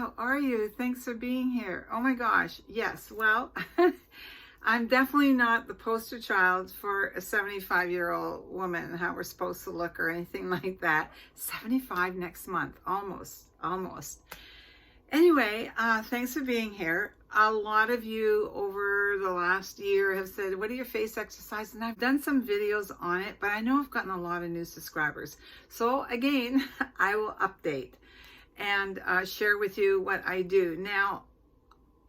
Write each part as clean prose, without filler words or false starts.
how are you? Thanks for being here. Oh my gosh, yes. Well, I'm definitely not the poster child for a 75-year-old woman and how we're supposed to look or anything like that. 75 next month, almost. Anyway, thanks for being here. A lot of you over the last year have said, what are your face exercises? And I've done some videos on it, but I know I've gotten a lot of new subscribers. So again, I will update and share with you what I do. Now,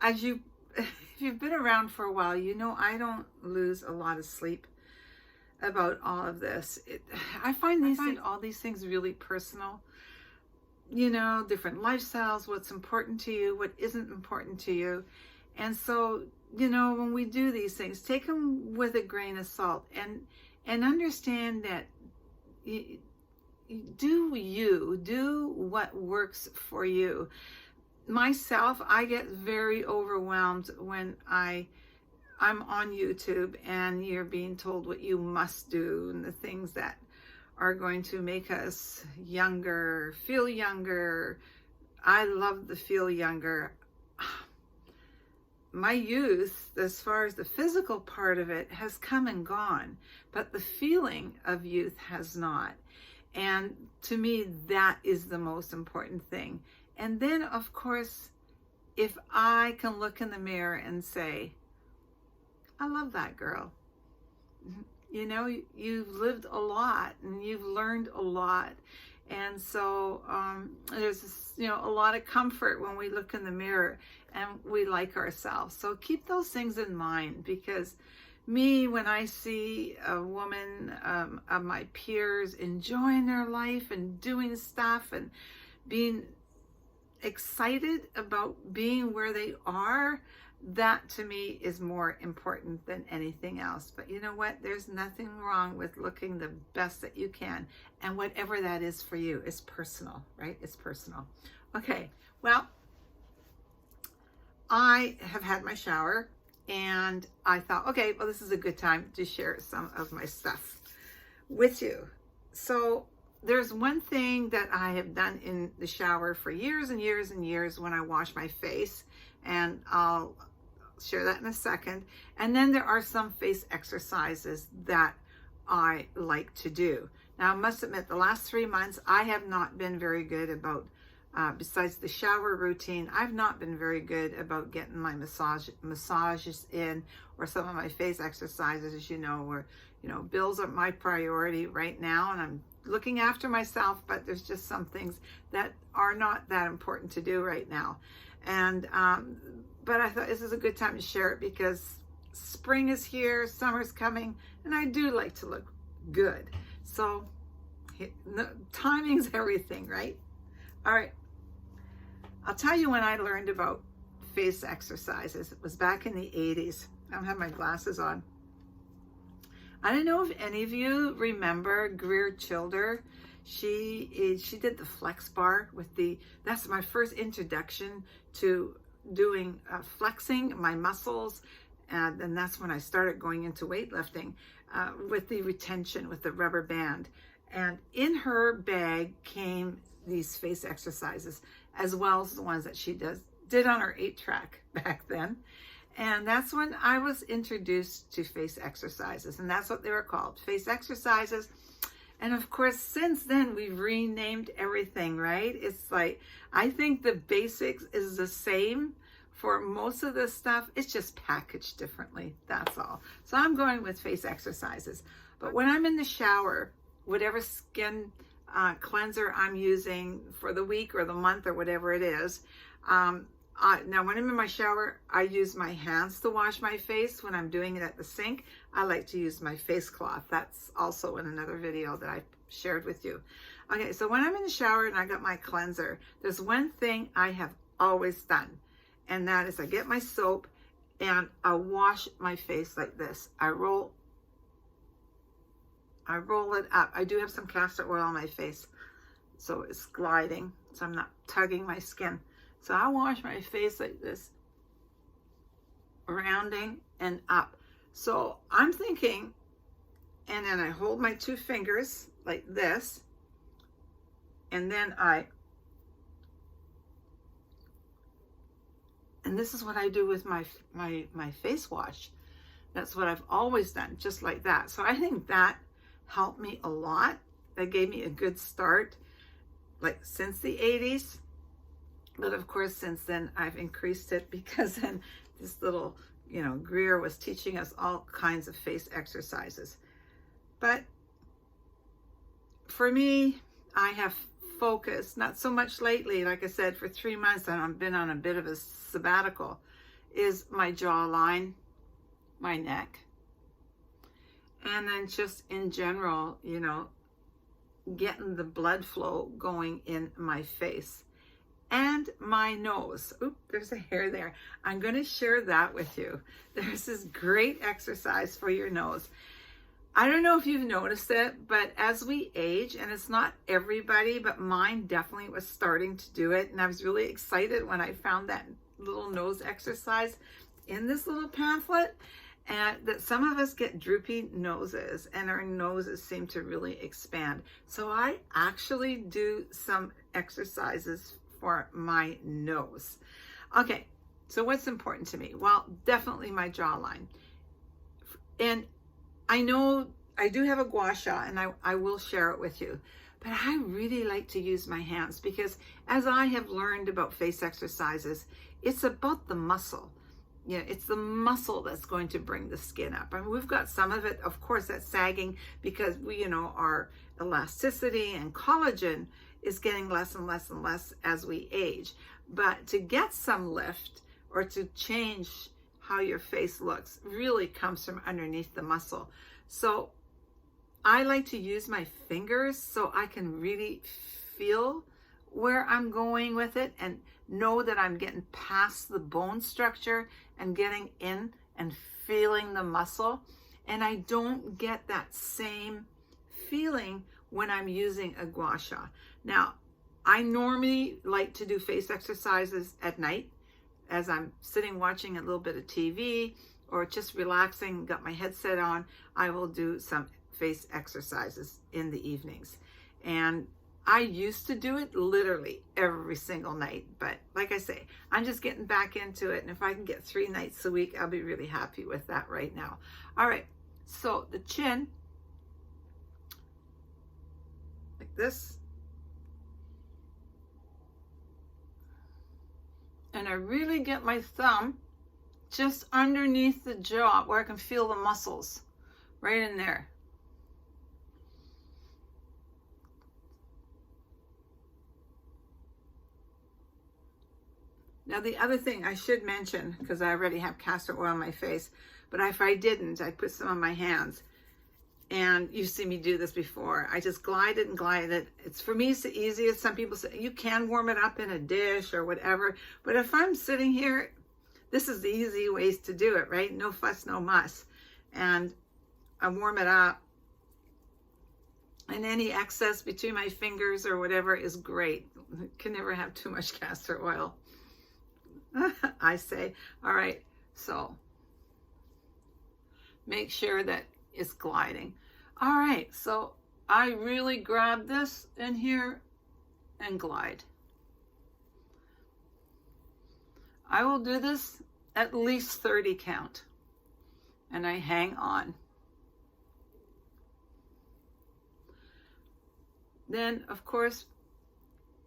if you've been around for a while, you know I don't lose a lot of sleep about all of this. I find all these things really personal. You know, different lifestyles, what's important to you, what isn't important to you. And so, you know, when we do these things, take them with a grain of salt and understand that do what works for you. Myself, I get very overwhelmed when I'm on YouTube and you're being told what you must do and the things that are going to make us younger, feel younger. I love the feel younger. My youth, as far as the physical part of it, has come and gone, but the feeling of youth has not. And to me, that is the most important thing. And then, of course, if I can look in the mirror and say, I love that girl. You know, you've lived a lot and you've learned a lot. And so there's, you know, a lot of comfort when we look in the mirror and we like ourselves. So keep those things in mind, because when I see a woman of my peers enjoying their life and doing stuff and being excited about being where they are, that to me is more important than anything else. But you know what? There's nothing wrong with looking the best that you can. And whatever that is for you is personal, right? It's personal. Okay, well, I have had my shower and I thought, okay, well, this is a good time to share some of my stuff with you. So there's one thing that I have done in the shower for years and years and years when I wash my face, and I'll share that in a second. And then there are some face exercises that I like to do. Now, I must admit, the last 3 months, I have not been very good about, besides the shower routine, I've not been very good about getting my massages in, or some of my face exercises, as you know, where, you know, bills are my priority right now, and I'm looking after myself, but there's just some things that are not that important to do right now. And but I thought this is a good time to share it because spring is here, summer's coming, and I do like to look good. So timing's everything, right? All right. I'll tell you when I learned about face exercises. It was back in the 80s. I don't have my glasses on. I don't know if any of you remember Greer Childer. She did the flex bar with that's my first introduction to doing flexing my muscles. And then that's when I started going into weightlifting with the retention, with the rubber band. And in her bag came these face exercises, as well as the ones that she did on her 8-track back then. And that's when I was introduced to face exercises, and that's what they were called, face exercises. And of course, since then, we've renamed everything, right? It's like, I think the basics is the same for most of this stuff. It's just packaged differently, that's all. So I'm going with face exercises. But when I'm in the shower, whatever skin cleanser I'm using for the week or the month or whatever it is, now when I'm in my shower, I use my hands to wash my face. When I'm doing it at the sink, I like to use my face cloth. That's also in another video that I shared with you. Okay, so when I'm in the shower and I got my cleanser, there's one thing I have always done, and that is I get my soap and I wash my face like this. I roll it up. I do have some castor oil on my face, so it's gliding, so I'm not tugging my skin. So I wash my face like this, rounding and up. So I'm thinking, and then I hold my 2 fingers like this, and then I And this is what I do with my face wash. That's what I've always done, just like that. So I think that helped me a lot. That gave me a good start, like since the 80s. But of course, since then, I've increased it because then this little, Greer was teaching us all kinds of face exercises. But for me, I have focused, not so much lately, like I said, for 3 months, and I've been on a bit of a sabbatical, is my jawline, my neck, and then just in general, getting the blood flow going in my face and my nose. Oop, there's a hair there. I'm going to share that with you. There's this great exercise for your nose. I don't know if you've noticed it, but as we age, and it's not everybody, but mine definitely was starting to do it. And I was really excited when I found that little nose exercise in this little pamphlet. And that some of us get droopy noses and our noses seem to really expand. So I actually do some exercises for my nose. Okay, so what's important to me? Well, definitely my jawline. And I know I do have a gua sha, and I will share it with you. But I really like to use my hands because as I have learned about face exercises, it's about the muscle. It's the muscle that's going to bring the skin up. I mean, we've got some of it, of course, that's sagging because we, our elasticity and collagen is getting less and less and less as we age. But to get some lift or to change how your face looks really comes from underneath the muscle. So I like to use my fingers so I can really feel where I'm going with it and know that I'm getting past the bone structure and getting in and feeling the muscle. And I don't get that same feeling when I'm using a gua sha. Now, I normally like to do face exercises at night as I'm sitting watching a little bit of TV or just relaxing, got my headset on. I will do some face exercises in the evenings. And I used to do it literally every single night, but like I say, I'm just getting back into it. And if I can get 3 nights a week, I'll be really happy with that right now. All right, so the chin, like this. And I really get my thumb just underneath the jaw where I can feel the muscles right in there. Now, the other thing I should mention, because I already have castor oil on my face, but if I didn't, I'd put some on my hands. And you've seen me do this before. I just glide it and glide it. It's, for me, it's the easiest. Some people say you can warm it up in a dish or whatever. But if I'm sitting here, this is the easy ways to do it, right? No fuss, no muss. And I warm it up. And any excess between my fingers or whatever is great. Can never have too much castor oil. I say. All right, so make sure that it's gliding. All right, so I really grab this in here and glide. I will do this at least 30 count, and I hang on. Then, of course,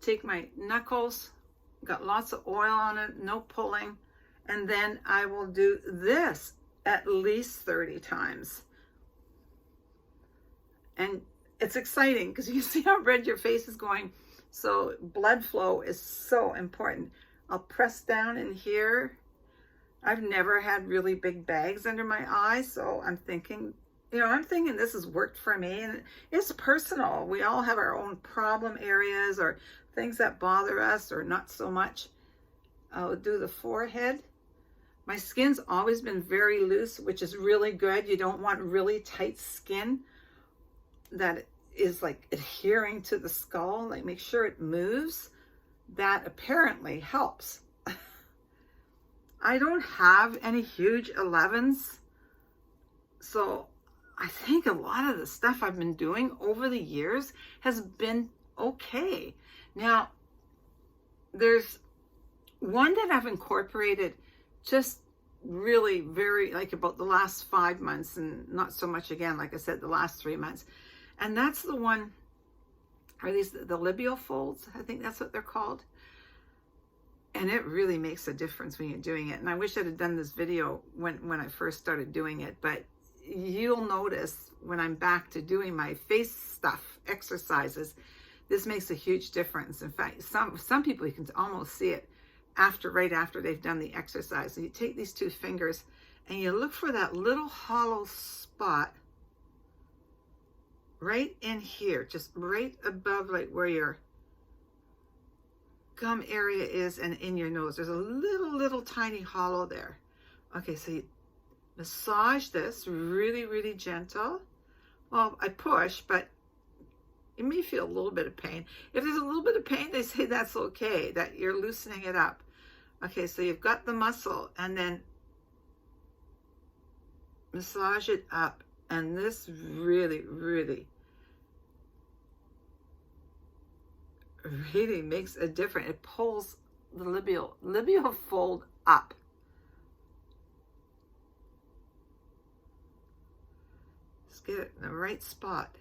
take my knuckles, got lots of oil on it, no pulling, and then I will do this at least 30 times. And it's exciting because you see how red your face is going. So blood flow is so important. I'll press down in here. I've never had really big bags under my eyes, so I'm thinking this has worked for me, and it's personal. We all have our own problem areas or things that bother us or not so much. I'll do the forehead. My skin's always been very loose, which is really good. You don't want really tight skin that is like adhering to the skull. Like, make sure it moves. That apparently helps. I don't have any huge 11s, so I think a lot of the stuff I've been doing over the years has been okay. Now, there's one that I've incorporated just really very, like, about the last 5 months, and not so much again, like I said, the last 3 months. And that's the one, are these the labial folds? I think that's what they're called. And it really makes a difference when you're doing it. And I wish I'd have done this video when I first started doing it, but you'll notice when I'm back to doing my face stuff, exercises, this makes a huge difference. In fact, some people, you can almost see it right after they've done the exercise. So you take these 2 fingers and you look for that little hollow spot right in here, just right above, like, where your gum area is and in your nose. There's a little tiny hollow there. Okay, so you massage this really, really gentle. Well, I push, but you may feel a little bit of pain. If there's a little bit of pain, they say that's okay, that you're loosening it up. Okay, so you've got the muscle, and then massage it up. And this really, really, really makes a difference. It pulls the labial fold up. Just get it in the right spot.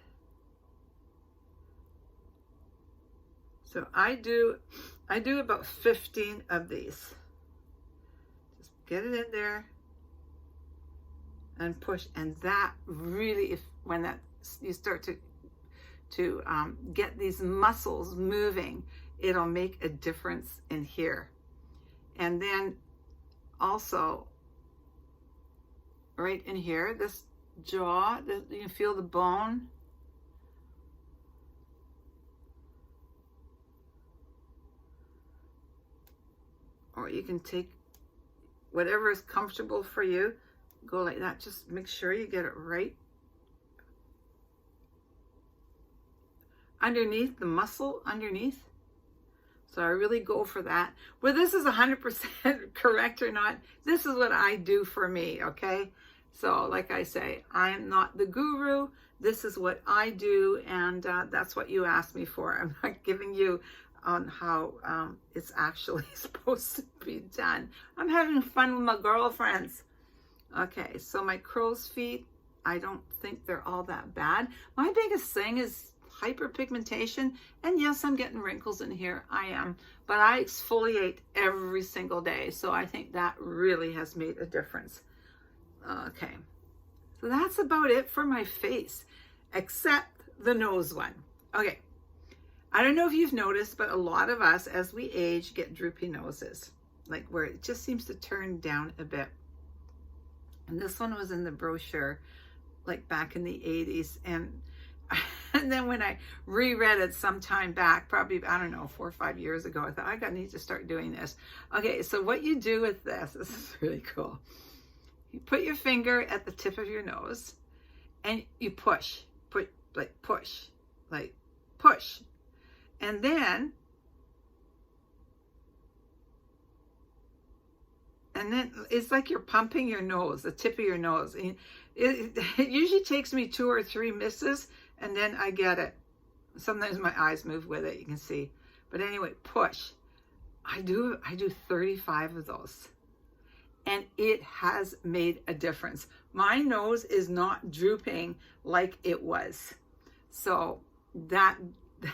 So I do about 15 of these. Just get it in there and push. And that really, when you start to get these muscles moving, it'll make a difference in here. And then also right in here, this jaw, you can feel the bone. Or you can take whatever is comfortable for you, go like that. Just make sure you get it right underneath the muscle underneath. So I really go for that. Whether this is 100% correct or not, this is what I do for me, okay? So like I say, I'm not the guru. This is what I do, and that's what you asked me for. I'm not giving you on how it's actually supposed to be done. I'm having fun with my girlfriends. Okay, so my crow's feet, I don't think they're all that bad. My biggest thing is hyperpigmentation, and yes, I'm getting wrinkles in here. I am, but I exfoliate every single day, so I think that really has made a difference. Okay, so that's about it for my face, except the nose one. Okay, I don't know if you've noticed, but a lot of us, as we age, get droopy noses, like where it just seems to turn down a bit. And this one was in the brochure, like back in the 80s. And then when I reread it some time back, probably, I don't know, 4 or 5 years ago, I thought, I need to start doing this. Okay, so what you do with this is really cool. You put your finger at the tip of your nose and you push. And then it's like you're pumping your nose, the tip of your nose. And it usually takes me 2 or 3 misses, and then I get it. Sometimes my eyes move with it, you can see. But anyway, push. I do 35 of those. And it has made a difference. My nose is not drooping like it was. So that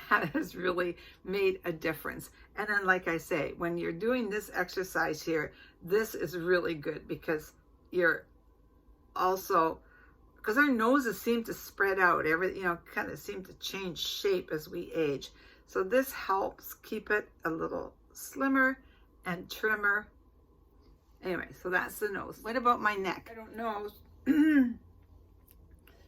has really made a difference. And then, like I say, when you're doing this exercise here, this is really good because you're also, because our noses seem to spread out, kind of seem to change shape as we age. So this helps keep it a little slimmer and trimmer. Anyway, so that's the nose. What about my neck? I don't know.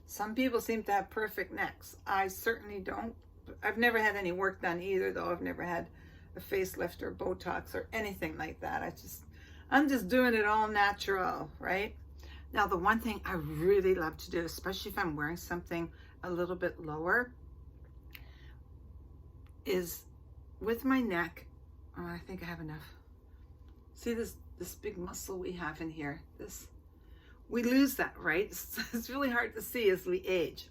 Some people seem to have perfect necks. I certainly don't. I've never had any work done either, though. I've never had a facelift or Botox or anything like that. I'm just doing it all natural, right? Now, the one thing I really love to do, especially if I'm wearing something a little bit lower, is with my neck. Oh, I think I have enough. See this big muscle we have in here? We lose that, right? It's really hard to see as we age.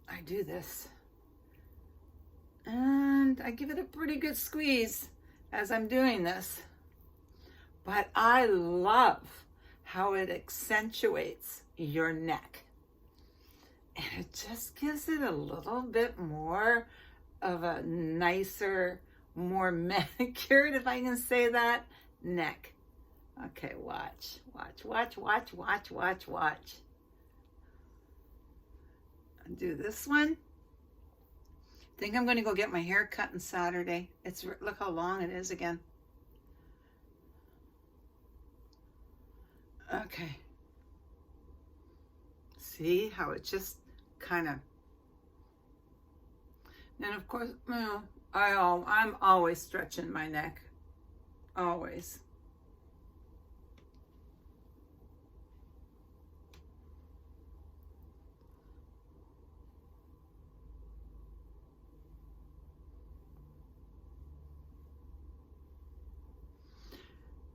I do this. And I give it a pretty good squeeze as I'm doing this. But I love how it accentuates your neck. And it just gives it a little bit more of a nicer, more manicured, if I can say that, neck. Okay, watch, watch, watch, watch, watch, watch, watch. I'll do this one. I think I'm going to go get my hair cut on Saturday. Look how long it is again. Okay. See how it just kind of. And of course, I'm always stretching my neck. Always.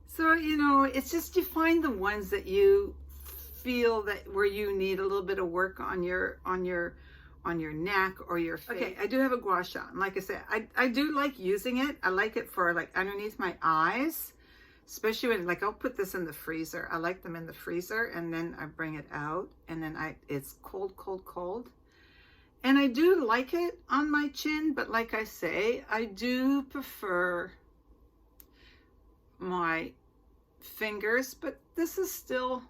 So, it's just you find the ones that you feel that where you need a little bit of work on your neck or your face. Okay, I do have a gua sha. And like I said, I do like using it. I like it for like underneath my eyes, especially when like I'll put this in the freezer. I like them in the freezer and then I bring it out and then it's cold, cold, cold. And I do like it on my chin, but like I say, I do prefer my fingers, but this is still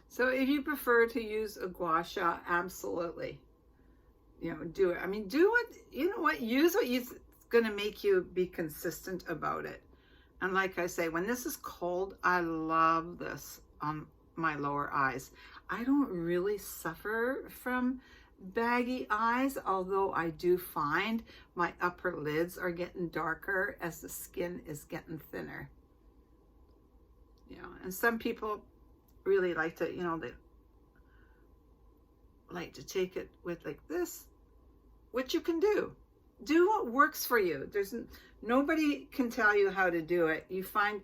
so if you prefer to use a gua sha, absolutely, do it. I mean, do what, use what it's going to make you be consistent about it. And like I say, when this is cold, I love this on my lower eyes. I don't really suffer from baggy eyes, although I do find my upper lids are getting darker as the skin is getting thinner. And some people really like to, they like to take it with like this, which you can do. Do what works for you. Nobody can tell you how to do it. You find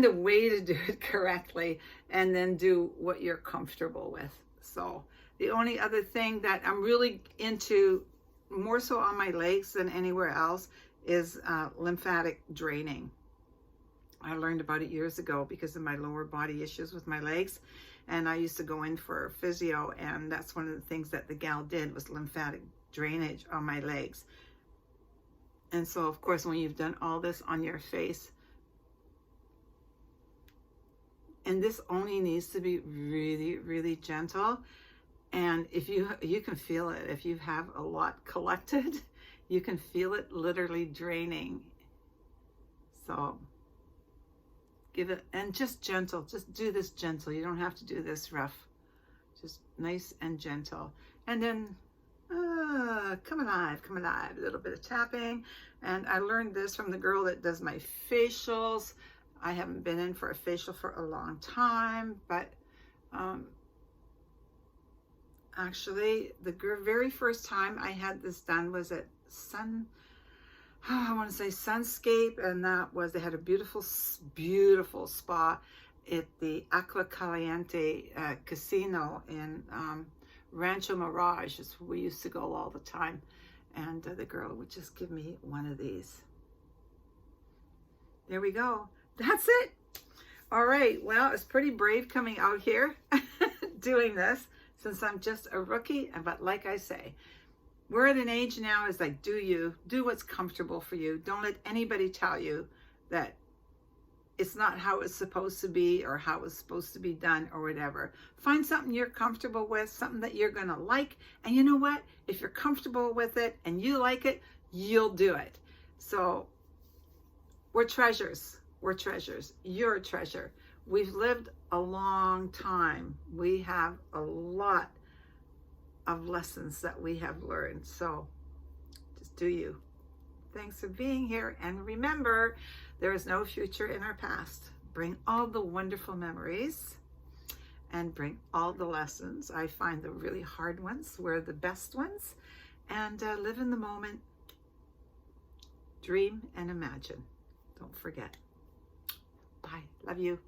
a way to do it correctly and then do what you're comfortable with. So the only other thing that I'm really into, more so on my legs than anywhere else, is lymphatic draining. I learned about it years ago because of my lower body issues with my legs. And I used to go in for physio, and that's one of the things that the gal did was lymphatic drainage on my legs. And so, of course, when you've done all this on your face, and this only needs to be really, really gentle. And if you can feel it, if you have a lot collected, you can feel it literally draining. So give it, and just gentle, just do this gentle. You don't have to do this rough, just nice and gentle. And then come alive, a little bit of tapping. And I learned this from the girl that does my facials. I haven't been in for a facial for a long time, but actually the very first time I had this done was at I want to say Sunscape, and they had a beautiful, beautiful spa at the Aqua Caliente Casino in Rancho Mirage. Is where we used to go all the time. And the girl would just give me one of these. There we go. That's it. All right. Well, it's pretty brave coming out here doing this since I'm just a rookie. But like I say, we're at an age now is like, do what's comfortable for you. Don't let anybody tell you that it's not how it's supposed to be or how it's supposed to be done or whatever. Find something you're comfortable with, something that you're going to like. And you know what? If you're comfortable with it and you like it, you'll do it. So we're treasures. We're treasures. You're a treasure. We've lived a long time. We have a lot of lessons that we have learned. So just do you. Thanks for being here. And remember, there is no future in our past. Bring all the wonderful memories and bring all the lessons. I find the really hard ones were the best ones. And live in the moment. Dream and imagine. Don't forget. Bye. Love you.